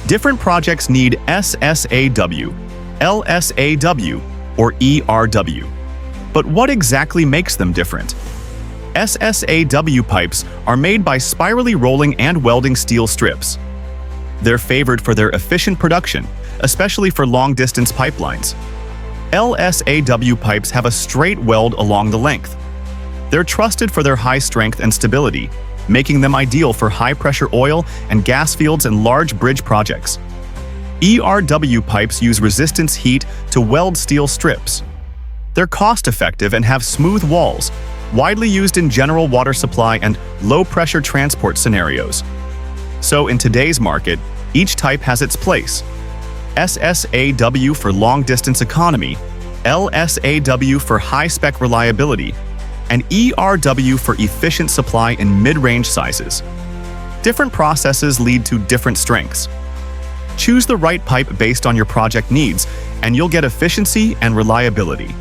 Different projects need SSAW, LSAW, or ERW. But what exactly makes them different? SSAW pipes are made by spirally rolling and welding steel strips. They're favored for their efficient production, especially for long-distance pipelines. LSAW pipes have a straight weld along the length. They're trusted for their high strength and stability, making them ideal for high-pressure oil and gas fields and large bridge projects. ERW pipes use resistance heat to weld steel strips. They're cost-effective and have smooth walls, widely used in general water supply and low-pressure transport scenarios. So in today's market, each type has its place. SSAW for long-distance economy, LSAW for high-spec reliability, and ERW for efficient supply in mid-range sizes. Different processes lead to different strengths. Choose the right pipe based on your project needs, and you'll get efficiency and reliability.